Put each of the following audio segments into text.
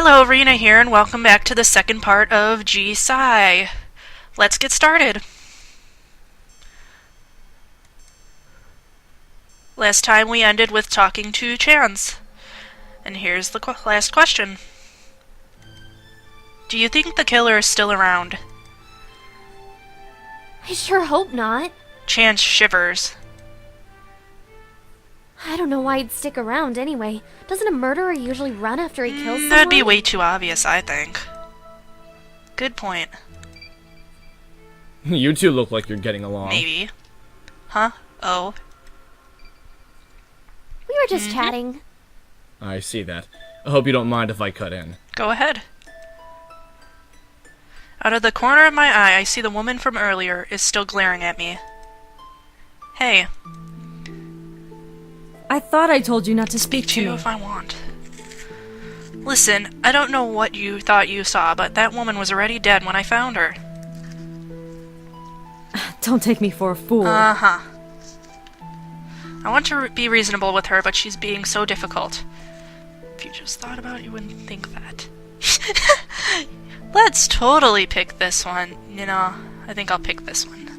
Hello, Rena here, and welcome back to the second part of Jisei. Let's get started. Last time we ended with talking to Chance. And here's the last question. Do you think the killer is still around? I sure hope not. Chance shivers. I don't know why he'd stick around anyway. Doesn't a murderer usually run after he kills someone? That'd be way too obvious, I think. Good point. You two look like you're getting along. Maybe. Huh? Oh. We were just chatting. I see that. I hope you don't mind if I cut in. Go ahead. Out of the corner of my eye, I see the woman from earlier is still glaring at me. Hey. I thought I told you not to speak To to you me. if I want. Listen, I don't know what you thought you saw, but that woman was already dead when I found her. Don't take me for a fool. Uh-huh. I want to be reasonable with her, but she's being so difficult. If you just thought about it, you wouldn't think that. Let's totally pick this one. You know, I think I'll pick this one.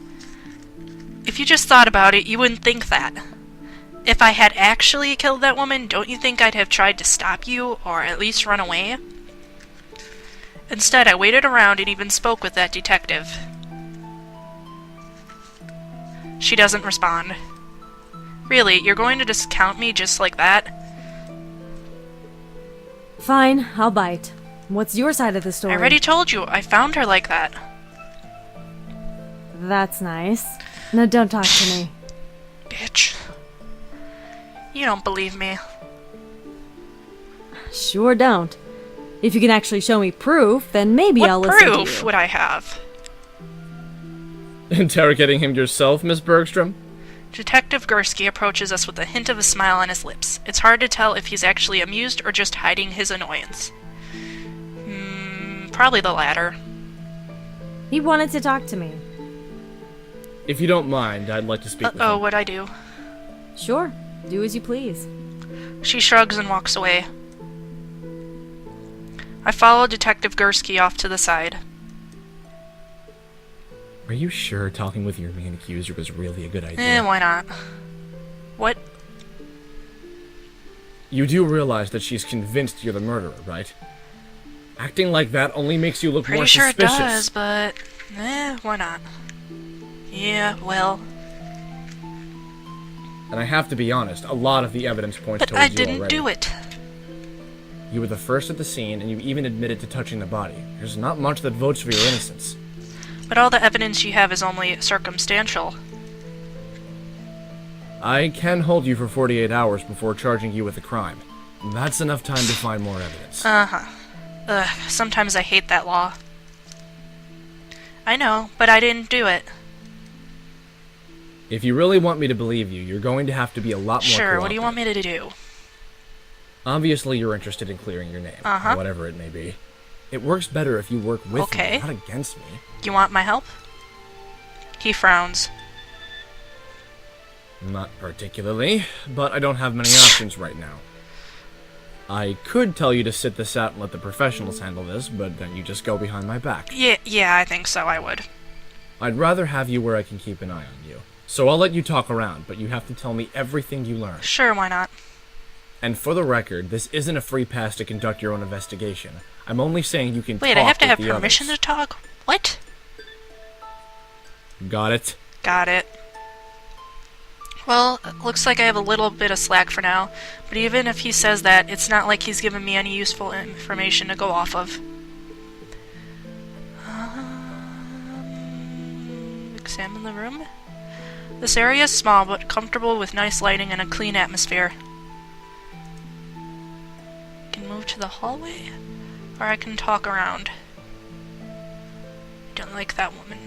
If you just thought about it, you wouldn't think that. If I had actually killed that woman, don't you think I'd have tried to stop you, or at least run away? Instead, I waited around and even spoke with that detective. She doesn't respond. Really, you're going to discount me just like that? Fine, I'll bite. What's your side of the story? I already told you, I found her like that. That's nice. Now don't talk to me. Bitch. You don't believe me. Sure don't. If you can actually show me proof, then maybe I'll What listen to proof you. would I have? Interrogating him yourself, Miss Bergstrom? Detective Gursky approaches us with a hint of a smile on his lips. It's hard to tell if he's actually amused or just hiding his annoyance. Probably the latter. He wanted to talk to me. If you don't mind, I'd like to speak with Uh-oh, him. what'd I do? Sure, do as you please. She shrugs and walks away. I follow Detective Gursky off to the side. Are you sure talking with your main accuser was really a good idea? Why not? What? You do realize that she's convinced you're the murderer, right? Acting like that only makes you look Pretty more sure it suspicious. does, but... why not? Yeah, well... And I have to be honest, a lot of the evidence points But towards I you didn't already. do it. You were the first at the scene, and you even admitted to touching the body. There's not much that votes for your innocence. But all the evidence you have is only circumstantial. I can hold you for 48 hours before charging you with a crime. That's enough time to find more evidence. Uh-huh. Ugh, sometimes I hate that law. I know, but I didn't do it. If you really want me to believe you, you're going to have to be a lot more Sure, what do you want cooperative. me to do? Obviously, you're interested in clearing your name, Uh-huh. whatever it may be. It works better if you work with Okay. me, not against me. You want my help? He frowns. Not particularly, but I don't have many options right now. I could tell you to sit this out and let the professionals handle this, but then you just go behind my back. Yeah, I think so, I would. I'd rather have you where I can keep an eye on you. So I'll let you talk around, but you have to tell me everything you learn. Sure, why not? And for the record, this isn't a free pass to conduct your own investigation. I'm only saying you can Wait, talk I have to with have the permission others. to talk? What? Got it? Got it. Well, it looks like I have a little bit of slack for now, but even if he says that, it's not like he's given me any useful information to go off of. Examine the room. This area is small, but comfortable with nice lighting and a clean atmosphere. I can move to the hallway, or I can talk around. Don't like that woman.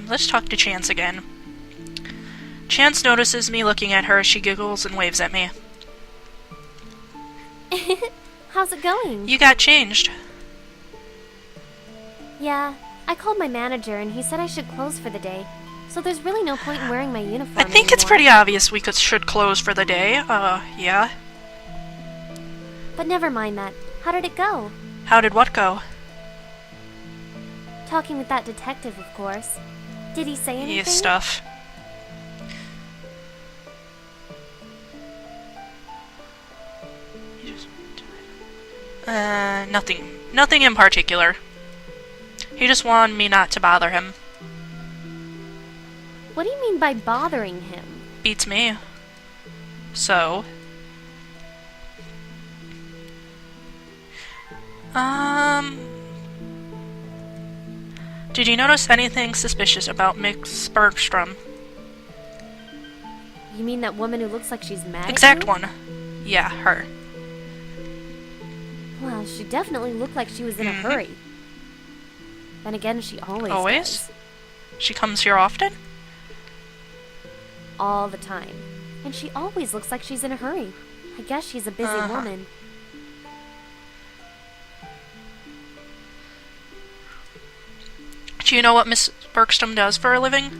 Let's talk to Chance again. Chance notices me looking at her. She giggles and waves at me. How's it going? You got changed. Yeah, I called my manager and he said I should close for the day. So there's really no point in wearing my uniform I think it's anymore. pretty obvious should close for the day. Yeah. But never mind that. How did it go? How did what go? Talking with that detective, of course. Did he say anything? Yeah, stuff. Nothing. Nothing in particular. He just wanted me not to bother him. What do you mean by bothering him? Beats me. So... Did you notice anything suspicious about Miss Bergstrom? You mean that woman who looks like she's mad Exact at you? one. Yeah, her. Well, she definitely looked like she was in a hurry. Then again, she always Always? does. She comes here often? All the time. And she always looks like she's in a hurry. I guess she's a busy woman. Do you know what Miss Bergstrom does for a living?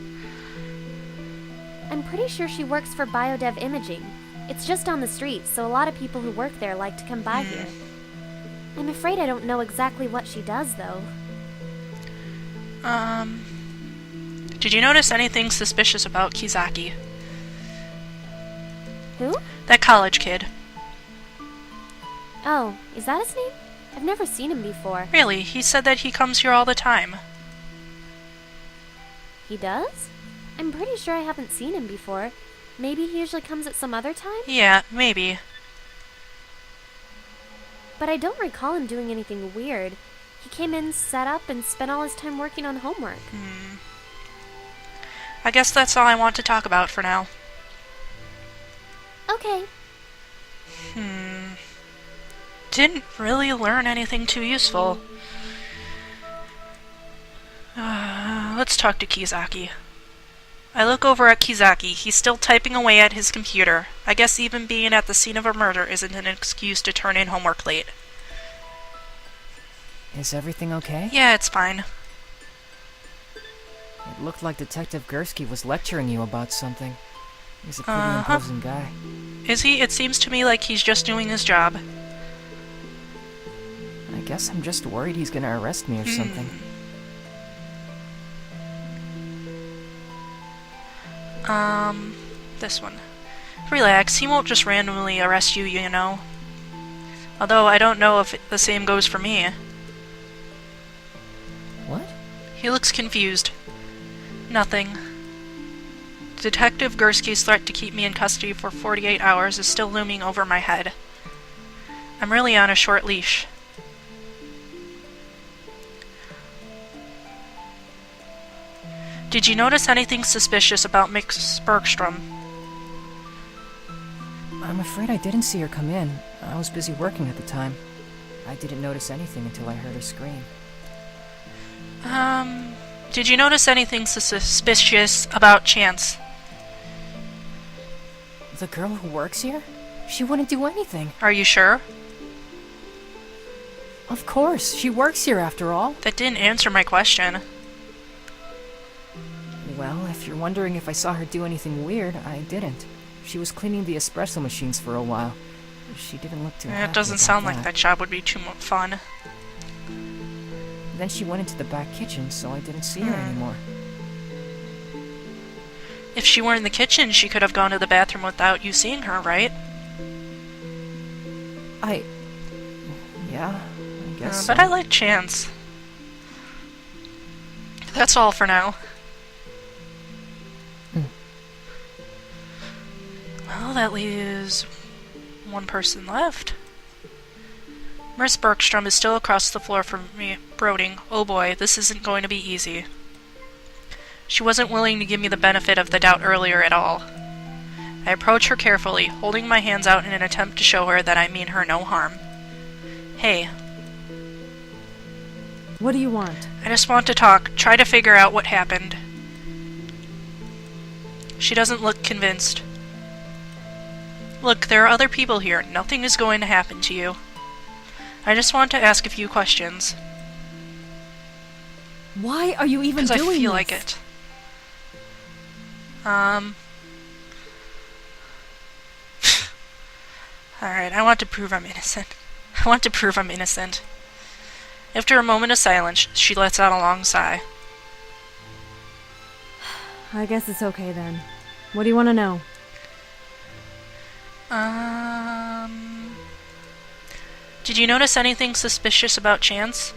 I'm pretty sure she works for Biodev Imaging. It's just down the street, so a lot of people who work there like to come by here. I'm afraid I don't know exactly what she does, though. Did you notice anything suspicious about Kizaki? Who? That college kid. Oh, is that his name? I've never seen him before. Really, he said that he comes here all the time. He does? I'm pretty sure I haven't seen him before. Maybe he usually comes at some other time? Yeah, maybe. But I don't recall him doing anything weird. He came in, set up, and spent all his time working on homework. I guess that's all I want to talk about for now. Okay. Didn't really learn anything too useful. Let's talk to Kizaki. I look over at Kizaki. He's still typing away at his computer. I guess even being at the scene of a murder isn't an excuse to turn in homework late. Is everything okay? Yeah, it's fine. It looked like Detective Gursky was lecturing you about something. He's a pretty imposing guy. Is he? It seems to me like he's just doing his job. I guess I'm just worried he's gonna arrest me or something. This one. Relax, he won't just randomly arrest you, you know. Although I don't know if the same goes for me. What? He looks confused. Nothing. Detective Gursky's threat to keep me in custody for 48 hours is still looming over my head. I'm really on a short leash. Did you notice anything suspicious about Miss Bergstrom? I'm afraid I didn't see her come in. I was busy working at the time. I didn't notice anything until I heard her scream. Did you notice anything suspicious about Chance? The girl who works here? She wouldn't do anything. Are you sure? Of course, she works here after all. That didn't answer my question. Well, if you're wondering if I saw her do anything weird, I didn't. She was cleaning the espresso machines for a while. She didn't look too happy It doesn't about sound like that job would be too much fun. Then she went into the back kitchen, so I didn't see her anymore. If she were in the kitchen, she could have gone to the bathroom without you seeing her, right? Yeah, I guess But so. I like Chance. That's all for now. Well, that leaves one person left. Miss Bergstrom is still across the floor from me, brooding, "Oh boy, this isn't going to be easy." She wasn't willing to give me the benefit of the doubt earlier at all. I approach her carefully, holding my hands out in an attempt to show her that I mean her no harm. Hey, What do you want? I just want to talk, try to figure out what happened. She doesn't look convinced. Look, there are other people here. Nothing is going to happen to you. I just want to ask a few questions. Why are you even Because doing I feel this? like it. Alright, I want to prove I'm innocent. I want to prove I'm innocent. After a moment of silence, she lets out a long sigh. I guess it's okay then. What do you want to know? Did you notice anything suspicious about Chance?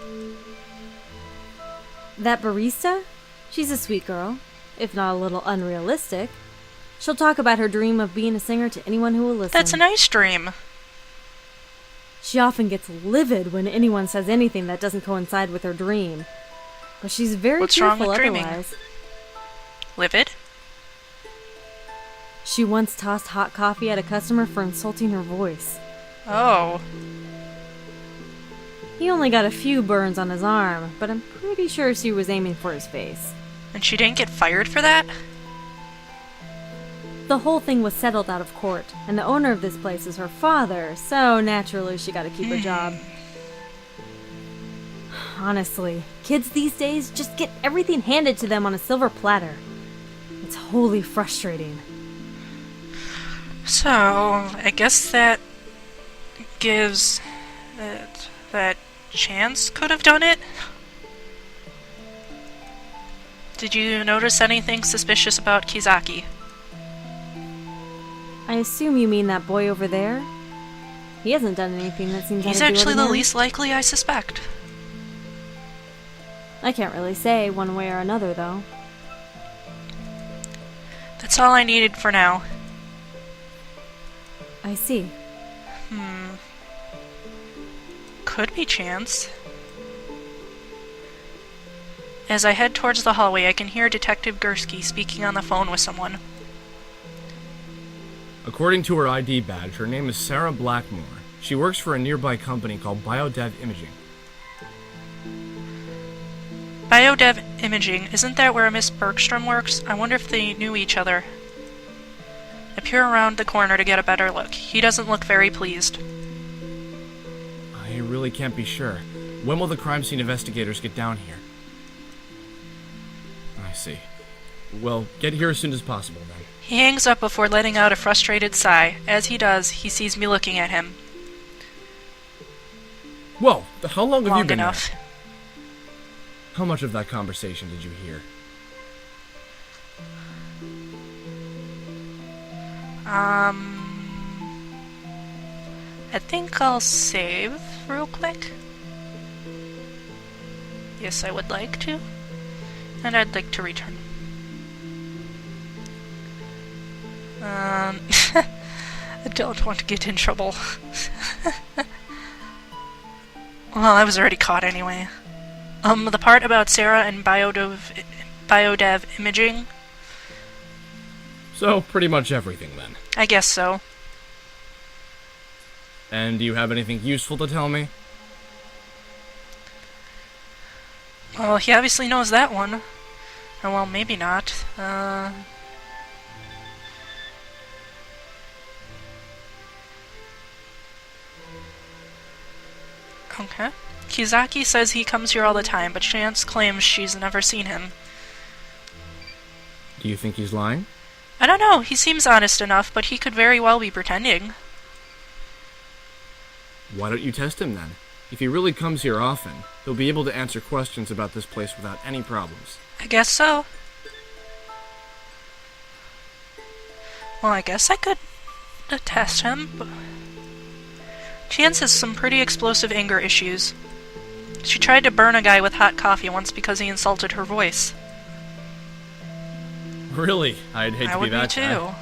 That barista? She's a sweet girl, if not a little unrealistic. She'll talk about her dream of being a singer to anyone who will listen. That's a nice dream. She often gets livid when anyone says anything that doesn't coincide with her dream. But she's very What's wrong cheerful with dreaming? otherwise. Livid? She once tossed hot coffee at a customer for insulting her voice. Oh. He only got a few burns on his arm, but I'm pretty sure she was aiming for his face. And she didn't get fired for that? The whole thing was settled out of court, and the owner of this place is her father, so naturally she got to keep her job. Honestly, kids these days just get everything handed to them on a silver platter. It's wholly frustrating. So, I guess that gives that Chance could have done it? Did you notice anything suspicious about Kizaki? I assume you mean that boy over there? He hasn't done anything that seems He's out of the actually the ordinary. least likely, I suspect. I can't really say one way or another, though. That's all I needed for now. I see. Could be Chance. As I head towards the hallway, I can hear Detective Gursky speaking on the phone with someone. According to her ID badge, her name is Sarah Blackmore. She works for a nearby company called BioDev Imaging. BioDev Imaging, isn't that where Miss Bergstrom works? I wonder if they knew each other. I peer around the corner to get a better look. He doesn't look very pleased. I really can't be sure. When will the crime scene investigators get down here? I see. Well, get here as soon as possible, then. He hangs up before letting out a frustrated sigh. As he does, he sees me looking at him. Whoa! How long have you Long been enough. there? How much of that conversation did you hear? I think I'll save real quick. Yes, I would like to. And I'd like to return. I don't want to get in trouble. Well, I was already caught anyway. The part about Sarah and BioDev Imaging? So, pretty much everything, then. I guess so. And do you have anything useful to tell me? Well, he obviously knows that one. Oh, well, maybe not. Okay. Kizaki says he comes here all the time, but Chance claims she's never seen him. Do you think he's lying? I don't know, he seems honest enough, but he could very well be pretending. Why don't you test him, then? If he really comes here often, he'll be able to answer questions about this place without any problems. I guess so. Well, I guess I could test him, but Chance has some pretty explosive anger issues. She tried to burn a guy with hot coffee once because he insulted her voice. Really? I'd hate to be that too. guy.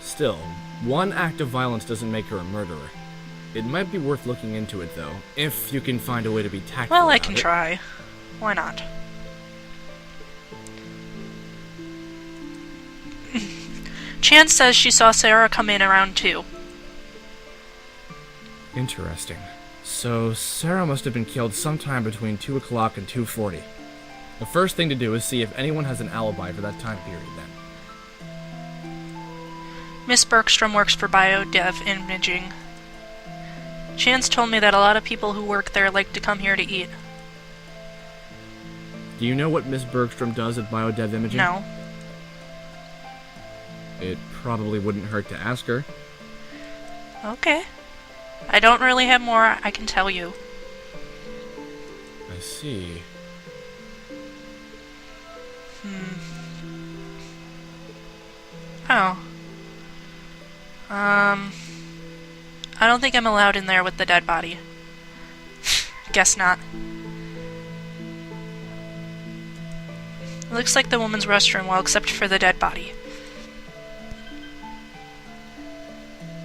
Still, one act of violence doesn't make her a murderer. It might be worth looking into it, though, if you can find a way to be tactful Well, I about can it. try. Why not? Chance says she saw Sarah come in around 2. Interesting. So, Sarah must have been killed sometime between 2 o'clock and 2:40. The first thing to do is see if anyone has an alibi for that time period, then. Miss Bergstrom works for BioDev Imaging. Chance told me that a lot of people who work there like to come here to eat. Do you know what Miss Bergstrom does at BioDev Imaging? No. It probably wouldn't hurt to ask her. Okay. I don't really have more I can tell you. I see. Oh. I don't think I'm allowed in there with the dead body. Guess not. It looks like the woman's restroom, well, except for the dead body.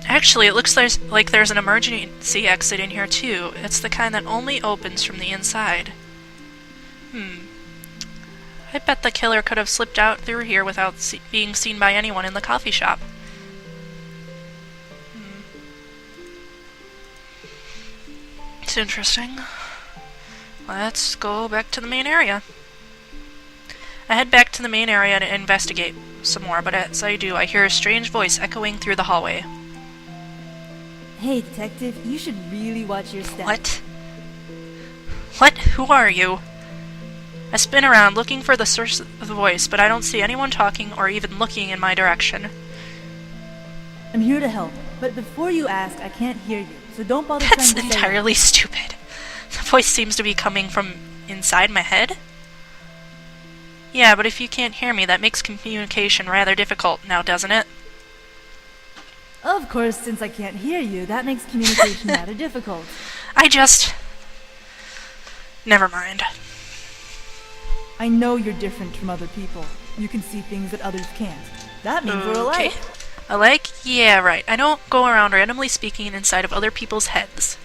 Actually, it looks like there's an emergency exit in here, too. It's the kind that only opens from the inside. I bet the killer could have slipped out through here without being seen by anyone in the coffee shop. It's interesting. Let's go back to the main area. I head back to the main area to investigate some more, but as I do, I hear a strange voice echoing through the hallway. Hey, detective, you should really watch your step. What? What? Who are you? I spin around, looking for the source of the voice, but I don't see anyone talking or even looking in my direction. I'm here to help, but before you ask, I can't hear you, so don't bother That's trying to say entirely stupid. The voice seems to be coming from inside my head? Yeah, but if you can't hear me, that makes communication rather difficult now, doesn't it? Of course, since I can't hear you, that makes communication rather difficult. Never mind. I know you're different from other people. You can see things that others can't. That means we're alike. Alike? Yeah, right. I don't go around randomly speaking inside of other people's heads.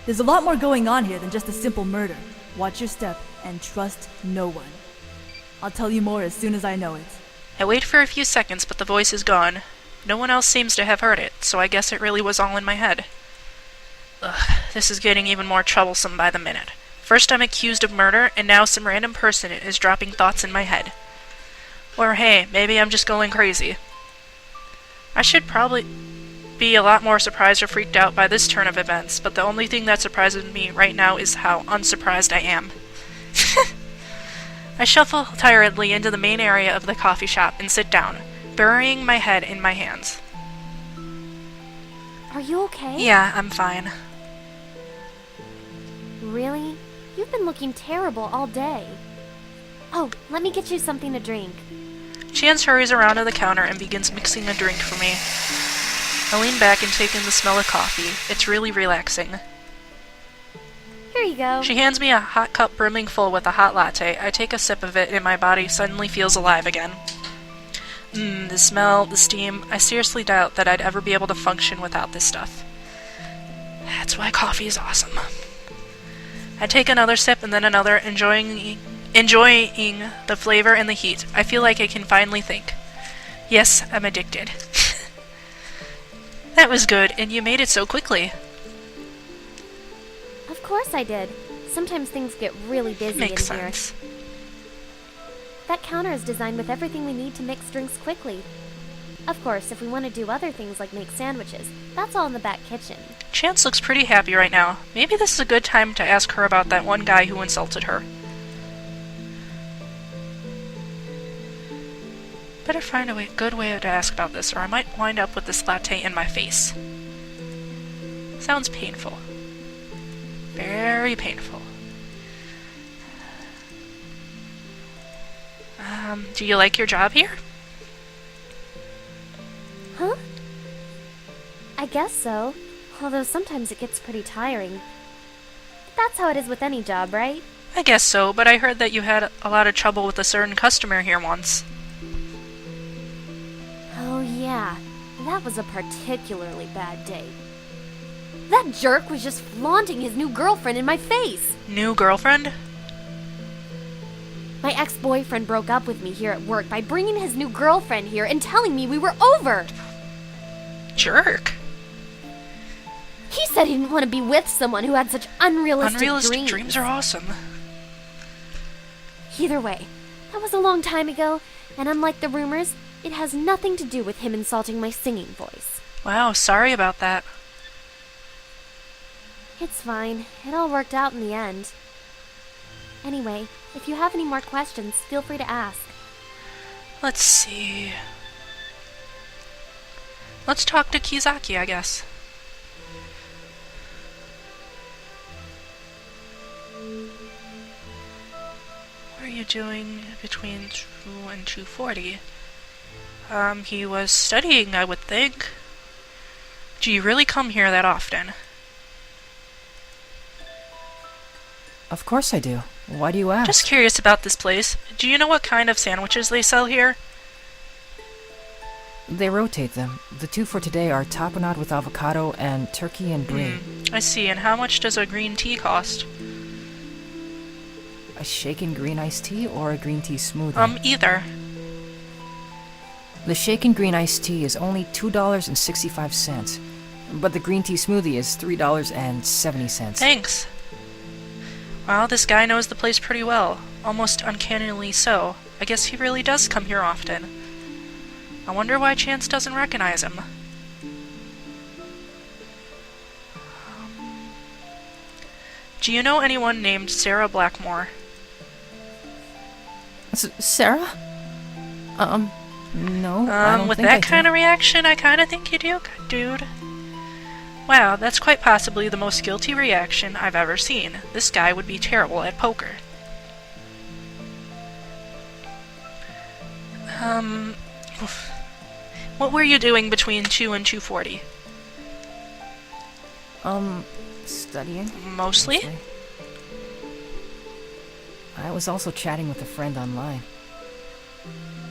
There's a lot more going on here than just a simple murder. Watch your step and trust no one. I'll tell you more as soon as I know it. I wait for a few seconds, but the voice is gone. No one else seems to have heard it, so I guess it really was all in my head. Ugh, this is getting even more troublesome by the minute. First I'm accused of murder, and now some random person is dropping thoughts in my head. Or hey, maybe I'm just going crazy. I should probably be a lot more surprised or freaked out by this turn of events, but the only thing that surprises me right now is how unsurprised I am. I shuffle tiredly into the main area of the coffee shop and sit down, burying my head in my hands. Are you okay? Yeah, I'm fine. Really? You've been looking terrible all day. Oh, let me get you something to drink. Chance hurries around to the counter and begins mixing a drink for me. I lean back and take in the smell of coffee. It's really relaxing. Here you go. She hands me a hot cup brimming full with a hot latte. I take a sip of it and my body suddenly feels alive again. The smell, the steam. I seriously doubt that I'd ever be able to function without this stuff. That's why coffee is awesome. I take another sip and then another, enjoying the flavor and the heat. I feel like I can finally think. Yes, I'm addicted. That was good, and you made it so quickly. Of course I did. Sometimes things get really busy Makes in here. sense. That counter is designed with everything we need to mix drinks quickly. Of course, if we want to do other things like make sandwiches, that's all in the back kitchen. Chance looks pretty happy right now. Maybe this is a good time to ask her about that one guy who insulted her. Better find a good way to ask about this, or I might wind up with this latte in my face. Sounds painful. Very painful. Do you like your job here? Huh? I guess so. Although sometimes it gets pretty tiring. That's how it is with any job, right? I guess so, but I heard that you had a lot of trouble with a certain customer here once. Oh yeah, that was a particularly bad day. That jerk was just flaunting his new girlfriend in my face. New girlfriend? My ex-boyfriend broke up with me here at work by bringing his new girlfriend here and telling me we were over. Jerk. He said he didn't want to be with someone who had such unrealistic dreams are awesome. Either way, that was a long time ago, and unlike the rumors, it has nothing to do with him insulting my singing voice. Wow, sorry about that. It's fine. It all worked out in the end. Anyway, if you have any more questions, feel free to ask. Let's see. Let's talk to Kizaki, I guess. you doing between 2 and 2:40? He was studying, I would think. Do you really come here that often? Of course I do. Why do you ask? Just curious about this place. Do you know what kind of sandwiches they sell here? They rotate them. The two for today are tapenade with avocado and turkey and brie. I see. And how much does a green tea cost? A shaken green iced tea or a green tea smoothie? Either. The shaken green iced tea is only $2.65, but the green tea smoothie is $3.70. Thanks. Well, this guy knows the place pretty well. Almost uncannily so. I guess he really does come here often. I wonder why Chance doesn't recognize him. Do you know anyone named Sarah Blackmore? Sarah? No, I don't with think I that do. kind of reaction, I kind of think you do, dude. Wow, that's quite possibly the most guilty reaction I've ever seen. This guy would be terrible at poker. What were you doing between 2 and 2:40? Studying. Mostly? I was also chatting with a friend online.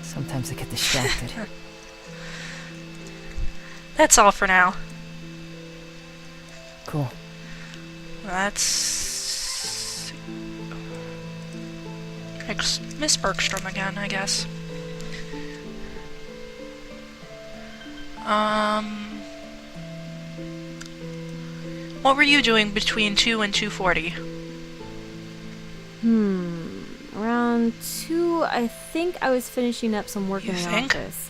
Sometimes I get distracted. That's all for now. Cool. That's... Miss Bergstrom again, I guess. What were you doing between 2 and 2:40? Around 2, I think I was finishing up some work You in the think? office.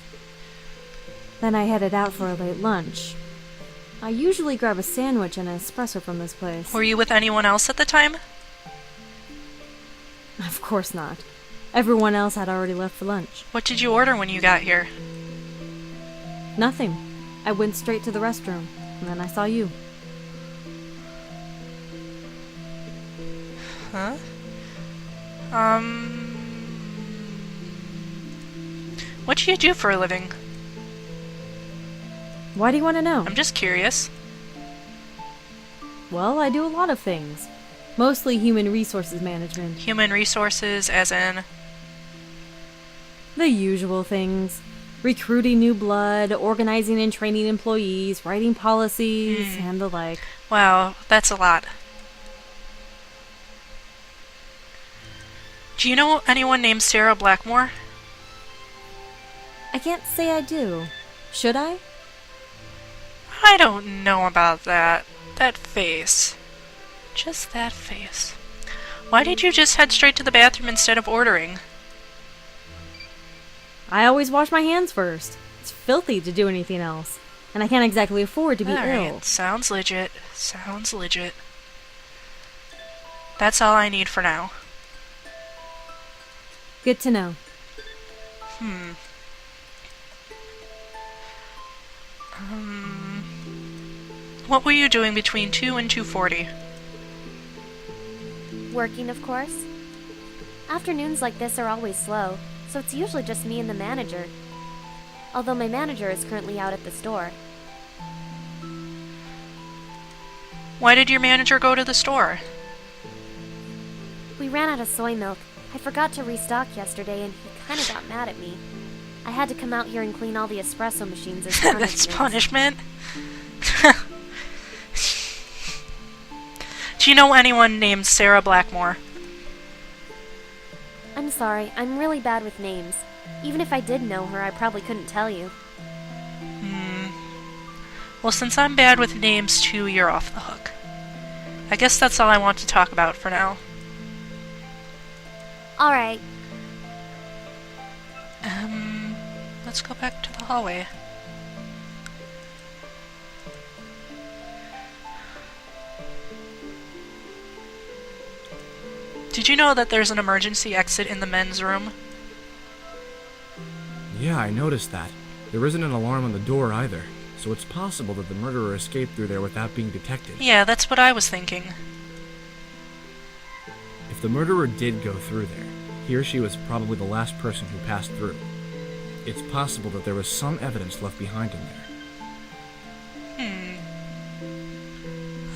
Then I headed out for a late lunch. I usually grab a sandwich and an espresso from this place. Were you with anyone else at the time? Of course not. Everyone else had already left for lunch. What did you order when you got here? Nothing. I went straight to the restroom, and then I saw you. Huh? What do you do for a living? Why do you want to know? I'm just curious. Well, I do a lot of things. Mostly human resources management. Human resources, as in... The usual things. Recruiting new blood, organizing and training employees, writing policies, and the like. Wow, that's a lot. Do you know anyone named Sarah Blackmore? I can't say I do. Should I? I don't know about that. That face. Just that face. Why did you just head straight to the bathroom instead of ordering? I always wash my hands first. It's filthy to do anything else. And I can't exactly afford to be ill. Alright, sounds legit. Sounds legit. That's all I need for now. Good to know. What were you doing between 2 and 2:40? Working, of course. Afternoons like this are always slow, so it's usually just me and the manager. Although my manager is currently out at the store. Why did your manager go to the store? We ran out of soy milk. I forgot to restock yesterday and he kinda got mad at me. I had to come out here and clean all the espresso machines as punishment. That's punishment? Do you know anyone named Sarah Blackmore? I'm sorry, I'm really bad with names. Even if I did know her, I probably couldn't tell you. Well, since I'm bad with names too, you're off the hook. I guess that's all I want to talk about for now. Alright. Let's go back to the hallway. Did you know that there's an emergency exit in the men's room? Yeah, I noticed that. There isn't an alarm on the door either, so it's possible that the murderer escaped through there without being detected. Yeah, that's what I was thinking. If the murderer did go through there, Here she was probably the last person who passed through. It's possible that there was some evidence left behind in there.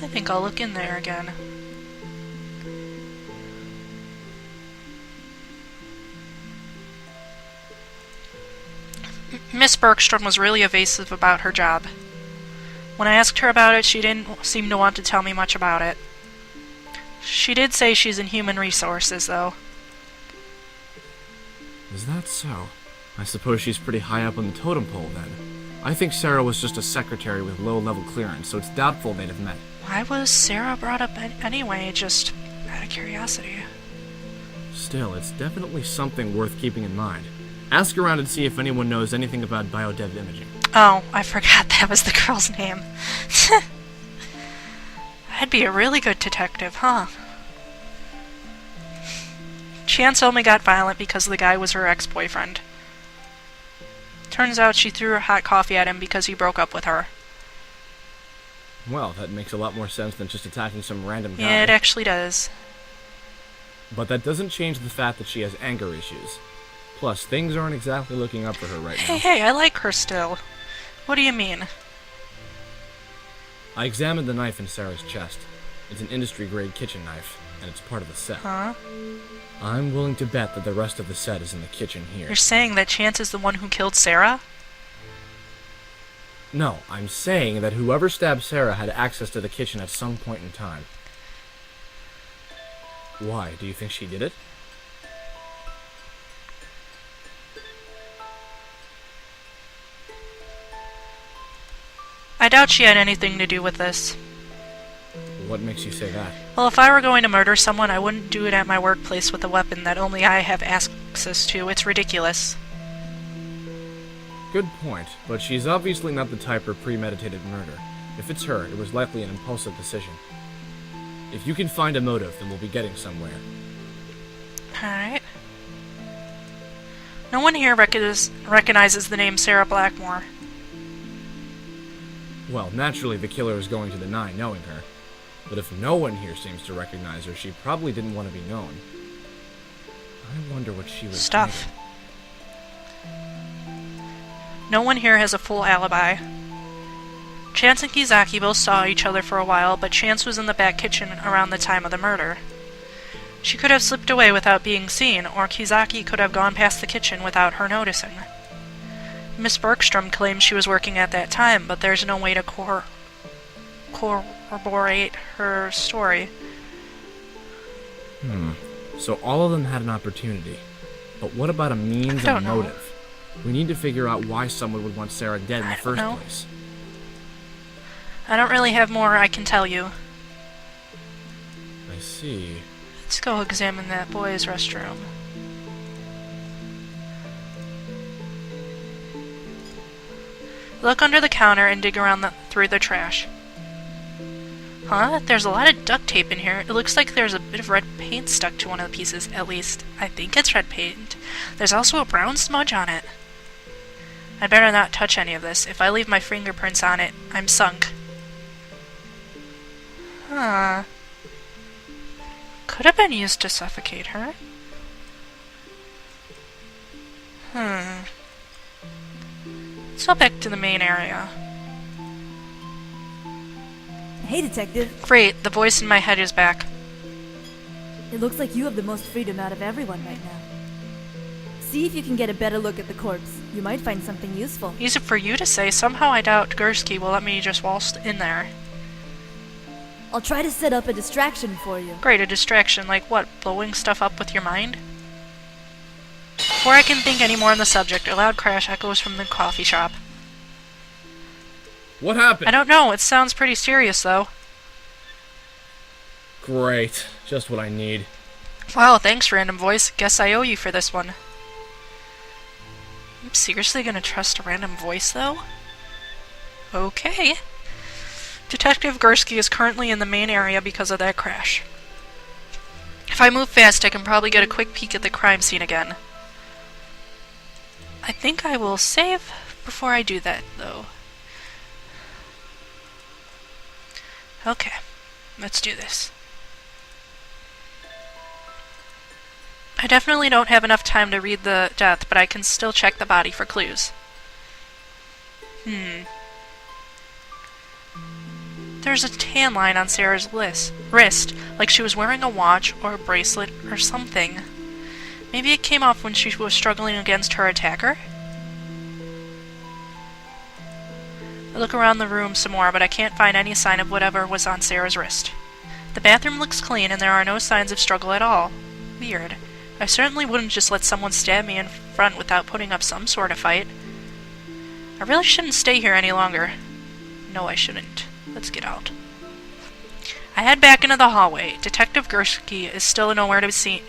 I think I'll look in there again. Miss Bergstrom was really evasive about her job. When I asked her about it, she didn't seem to want to tell me much about it. She did say she's in human resources, though. Is that so? I suppose she's pretty high up on the totem pole, then. I think Sarah was just a secretary with low-level clearance, so it's doubtful they'd have met. Why was Sarah brought up anyway, just out of curiosity? Still, it's definitely something worth keeping in mind. Ask around and see if anyone knows anything about biodev imaging. Oh, I forgot that was the girl's name. I'd be a really good detective, huh? Chance only got violent because the guy was her ex-boyfriend. Turns out she threw her hot coffee at him because he broke up with her. Well, that makes a lot more sense than just attacking some random guy. Yeah, it actually does. But that doesn't change the fact that she has anger issues. Plus, things aren't exactly looking up for her right now. Hey, I like her still. What do you mean? I examined the knife in Sarah's chest. It's an industry-grade kitchen knife, and it's part of the set. Huh? I'm willing to bet that the rest of the set is in the kitchen here. You're saying that Chance is the one who killed Sarah? No, I'm saying that whoever stabbed Sarah had access to the kitchen at some point in time. Why? Do you think she did it? I doubt she had anything to do with this. What makes you say that? Well, if I were going to murder someone, I wouldn't do it at my workplace with a weapon that only I have access to. It's ridiculous. Good point, but she's obviously not the type for premeditated murder. If it's her, it was likely an impulsive decision. If you can find a motive, then we'll be getting somewhere. Alright. No one here recognizes the name Sarah Blackmore. Well, naturally the killer is going to deny knowing her. But if no one here seems to recognize her, she probably didn't want to be known. I wonder what she was Stuff. thinking. No one here has a full alibi. Chance and Kizaki both saw each other for a while, but Chance was in the back kitchen around the time of the murder. She could have slipped away without being seen, or Kizaki could have gone past the kitchen without her noticing. Miss Bergstrom claims she was working at that time, but there's no way to corroborate her story. So all of them had an opportunity. But what about a means I don't and know. motive? We need to figure out why someone would want Sarah dead in the first know. place. I don't really have more I can tell you. I see. Let's go examine that boys' restroom. Look under the counter and dig around through the trash. Huh? There's a lot of duct tape in here. It looks like there's a bit of red paint stuck to one of the pieces, at least. I think it's red paint. There's also a brown smudge on it. I better not touch any of this. If I leave my fingerprints on it, I'm sunk. Huh. Could have been used to suffocate her. Let's go back to the main area. Hey, Detective. Great, the voice in my head is back. It looks like you have the most freedom out of everyone right now. See if you can get a better look at the corpse. You might find something useful. Easy for you to say. Somehow I doubt Gursky will let me just waltz in there. I'll try to set up a distraction for you. Great, a distraction. Like what? Blowing stuff up with your mind? Before I can think any more on the subject, a loud crash echoes from the coffee shop. What happened? I don't know. It sounds pretty serious, though. Great. Just what I need. Wow, thanks, random voice. Guess I owe you for this one. I'm seriously gonna trust a random voice, though? Okay. Detective Gursky is currently in the main area because of that crash. If I move fast, I can probably get a quick peek at the crime scene again. I think I will save before I do that, though. Okay, let's do this. I definitely don't have enough time to read the death, but I can still check the body for clues. There's a tan line on Sarah's wrist, like she was wearing a watch or a bracelet or something. Maybe it came off when she was struggling against her attacker? I look around the room some more, but I can't find any sign of whatever was on Sarah's wrist. The bathroom looks clean and there are no signs of struggle at all. Weird. I certainly wouldn't just let someone stab me in front without putting up some sort of fight. I really shouldn't stay here any longer. No, I shouldn't. Let's get out. I head back into the hallway. Detective Gursky is still nowhere to be seen.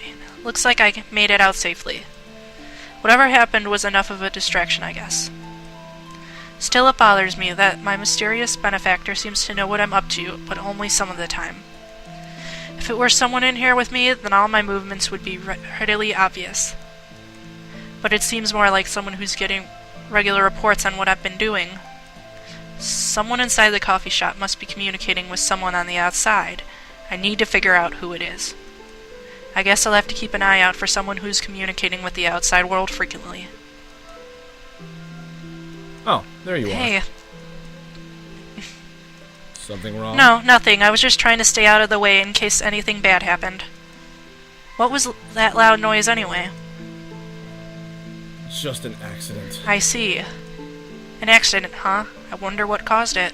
Looks like I made it out safely. Whatever happened was enough of a distraction, I guess. Still, it bothers me that my mysterious benefactor seems to know what I'm up to, but only some of the time. If it were someone in here with me, then all my movements would be readily obvious. But it seems more like someone who's getting regular reports on what I've been doing. Someone inside the coffee shop must be communicating with someone on the outside. I need to figure out who it is. I guess I'll have to keep an eye out for someone who's communicating with the outside world frequently. Oh, there you are. Hey. Something wrong? No, nothing. I was just trying to stay out of the way in case anything bad happened. What was that loud noise anyway? It's just an accident. I see. An accident, huh? I wonder what caused it.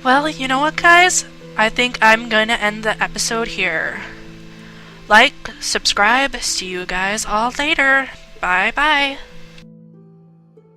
Well, you know what, guys? I think I'm going to end the episode here. Like, subscribe, see you guys all later. Bye-bye.